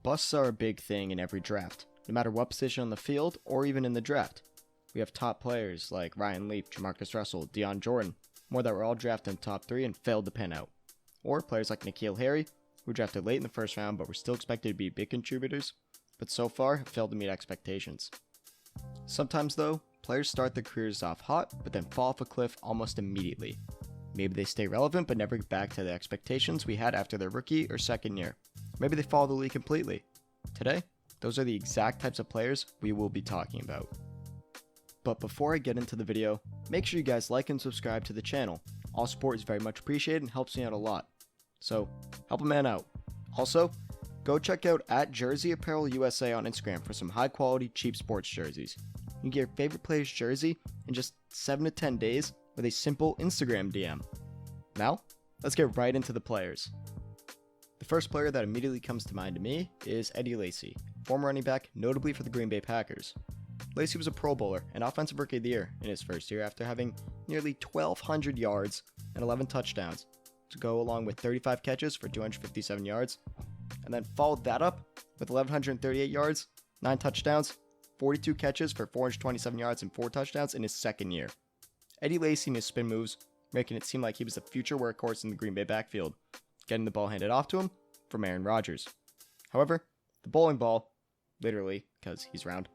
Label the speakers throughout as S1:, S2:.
S1: Busts are a big thing in every draft, no matter what position on the field or even in the draft. We have top players like Ryan Leaf, Jamarcus Russell, Deion Jordan, more that were all drafted in the top 3 and failed to pan out. Or players like N'Keal Harry, who were drafted late in the first round but were still expected to be big contributors, but so far have failed to meet expectations. Sometimes though, players start their careers off hot but then fall off a cliff almost immediately. Maybe they stay relevant but never get back to the expectations we had after their rookie or second year. Maybe they follow the league completely. Today, those are the exact types of players we will be talking about. But before I get into the video, make sure you guys like and subscribe to the channel. All support is very much appreciated and helps me out a lot. So, help a man out. Also, go check out @JerseyApparelUSA on Instagram for some high quality, cheap sports jerseys. You can get your favorite player's jersey in just 7 to 10 days with a simple Instagram DM. Now, let's get right into the players. The first player that immediately comes to mind to me is Eddie Lacy, former running back, notably for the Green Bay Packers. Lacy was a Pro Bowler and Offensive Rookie of the Year in his first year after having nearly 1,200 yards and 11 touchdowns to go along with 35 catches for 257 yards, and then followed that up with 1,138 yards, 9 touchdowns, 42 catches for 427 yards and 4 touchdowns in his second year. Eddie Lacy and his spin moves, making it seem like he was the future workhorse in the Green Bay backfield, getting the ball handed off to him from Aaron Rodgers. However, the bowling ball, literally because he's round,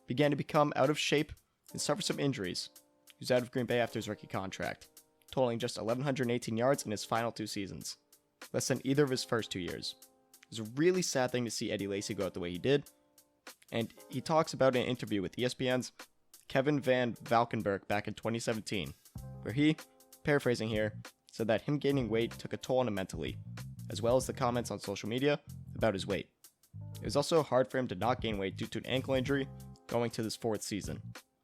S1: began to become out of shape and suffer some injuries. He was out of Green Bay after his rookie contract, totaling just 1,118 yards in his final 2 seasons, less than either of his first 2 years. It was a really sad thing to see Eddie Lacy go out the way he did, and he talks about it in an interview with ESPN's Kevin Van Valkenburg back in 2017, where he, paraphrasing here, said that him gaining weight took a toll on him mentally, as well as the comments on social media about his weight. It was also hard for him to not gain weight due to an ankle injury going to this 4th season.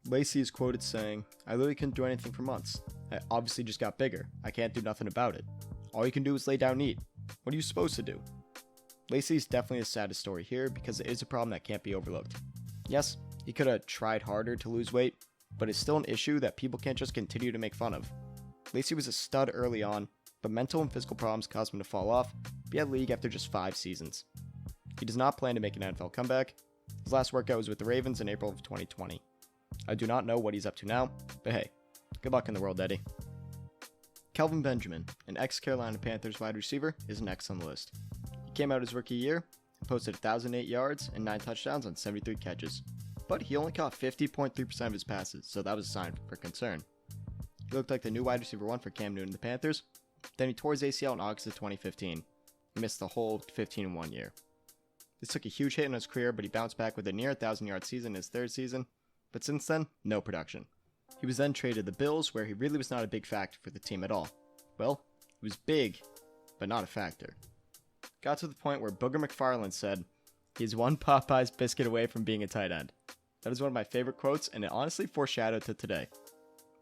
S1: Lacy is quoted saying, "I literally couldn't do anything for months. I obviously just got bigger. I can't do nothing about it. All you can do is lay down and eat. What are you supposed to do?" Lacy is definitely the saddest story here because it is a problem that can't be overlooked. Yes, he could have tried harder to lose weight, but it's still an issue that people can't just continue to make fun of. Lacy was a stud early on, but mental and physical problems caused him to fall off, be out of the league after just 5 seasons. He does not plan to make an NFL comeback. His last workout was with the Ravens in April of 2020. I do not know what he's up to now, but hey, good luck in the world, Eddie. Kelvin Benjamin, an ex-Carolina Panthers wide receiver, is next on the list. He came out his rookie year and posted 1,008 yards and 9 touchdowns on 73 catches, but he only caught 50.3% of his passes, so that was a sign for concern. He looked like the new wide receiver 1 for Cam Newton and the Panthers. Then he tore his ACL in August of 2015 and missed the whole 15 in 1 year. This took a huge hit in his career, but he bounced back with a near 1,000-yard season in his 3rd season, but since then, no production. He was then traded to the Bills, where he really was not a big factor for the team at all. Well, he was big, but not a factor. Got to the point where Booger McFarland said, "He's one Popeye's biscuit away from being a tight end." That is one of my favorite quotes, and it honestly foreshadowed to today.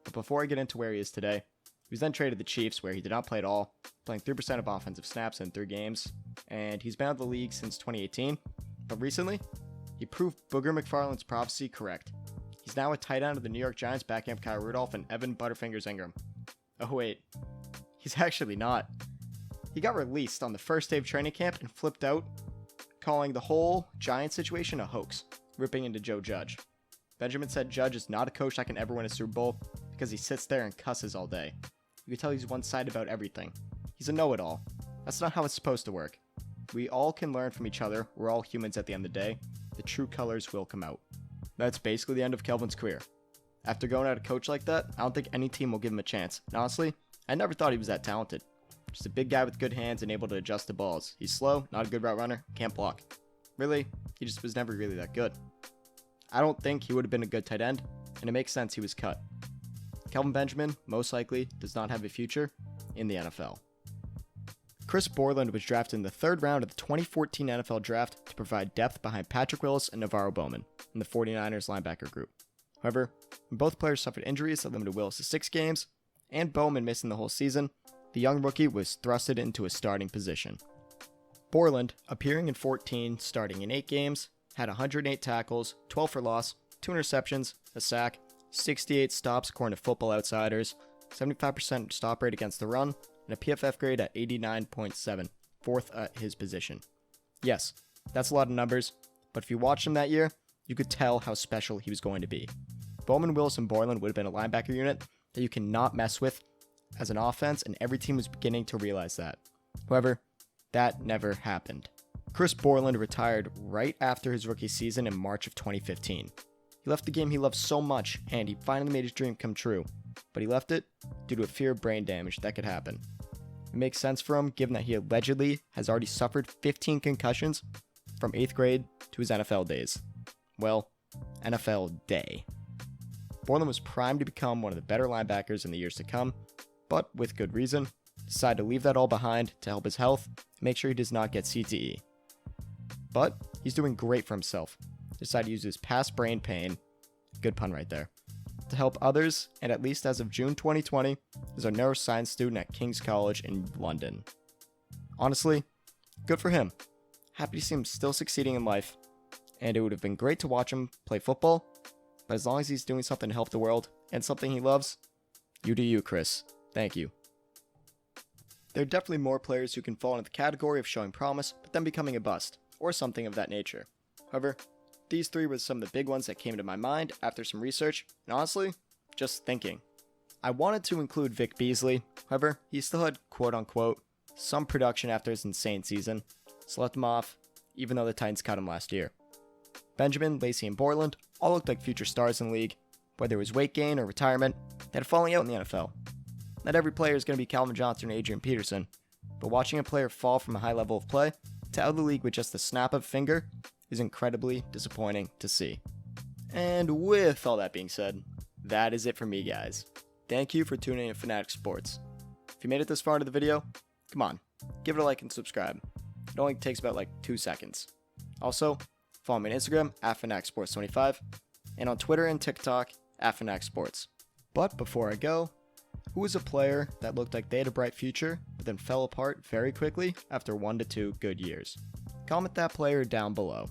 S1: But before I get into where he is today, he was then traded to the Chiefs, where he did not play at all, playing 3% of offensive snaps in 3 games, and he's been out of the league since 2018, but recently, he proved Booger McFarland's prophecy correct. He's now a tight end of the New York Giants, backing up Kyle Rudolph and Evan Butterfingers Ingram. Oh wait, he's actually not. He got released on the first day of training camp and flipped out, calling the whole Giants situation a hoax, ripping into Joe Judge. Benjamin said Judge is not a coach that can ever win a Super Bowl because he sits there and cusses all day. You can tell he's one-sided about everything. He's a know-it-all. That's not how it's supposed to work. We all can learn from each other. We're all humans at the end of the day. The true colors will come out. That's basically the end of Kelvin's career. After going out a coach like that, I don't think any team will give him a chance. And honestly, I never thought he was that talented. Just a big guy with good hands and able to adjust the balls. He's slow, not a good route runner, can't block. Really, he just was never really that good. I don't think he would have been a good tight end, and it makes sense he was cut. Kelvin Benjamin, most likely, does not have a future in the NFL. Chris Borland was drafted in the 3rd round of the 2014 NFL Draft to provide depth behind Patrick Willis and Navarro Bowman in the 49ers linebacker group. However, when both players suffered injuries that limited Willis to 6 games, and Bowman missing the whole season, the young rookie was thrusted into a starting position. Borland, appearing in 14, starting in 8 games, had 108 tackles, 12 for loss, 2 interceptions, a sack, 68 stops according to Football Outsiders, 75% stop rate against the run, and a PFF grade at 89.7, 4th at his position. Yes, That's a lot of numbers, but if you watched him that year, you could tell how special he was going to be. Bowman, Willis, and Borland would have been a linebacker unit that you cannot mess with as an offense, and every team was beginning to realize that. However, that never happened. Chris Borland retired right after his rookie season in March of 2015. He left the game he loved so much, and he finally made his dream come true, but he left it due to a fear of brain damage that could happen. It makes sense for him given that he allegedly has already suffered 15 concussions from 8th grade to his NFL days. Well, NFL day. Borland was primed to become one of the better linebackers in the years to come, but with good reason, decided to leave that all behind to help his health and make sure he does not get CTE. But he's doing great for himself. Decided to use his past brain pain, good pun right there, to help others, and at least as of June 2020, is a neuroscience student at King's College in London. Honestly, good for him. Happy to see him still succeeding in life, and it would have been great to watch him play football, but as long as he's doing something to help the world and something he loves, you do you, Chris. Thank you. There are definitely more players who can fall into the category of showing promise, but then becoming a bust, or something of that nature. However, these three were some of the big ones that came to my mind after some research, and honestly, just thinking. I wanted to include Vic Beasley, however, he still had quote-unquote some production after his insane season, so left him off, even though the Titans cut him last year. Benjamin, Lacy, and Borland all looked like future stars in the league, whether it was weight gain or retirement, they had falling out in the NFL. Not every player is going to be Calvin Johnson or Adrian Peterson, but watching a player fall from a high level of play to out of the league with just the snap of a finger is incredibly disappointing to see. And with all that being said, that is it for me, guys. Thank you for tuning in to Fanatic Sports. If you made it this far into the video, come on, give it a like and subscribe. It only takes about 2 seconds. Also, follow me on Instagram at FanacSports25 and on Twitter and TikTok at FanacSports. But before I go, who was a player that looked like they had a bright future but then fell apart very quickly after 1 to 2 good years? Comment that player down below.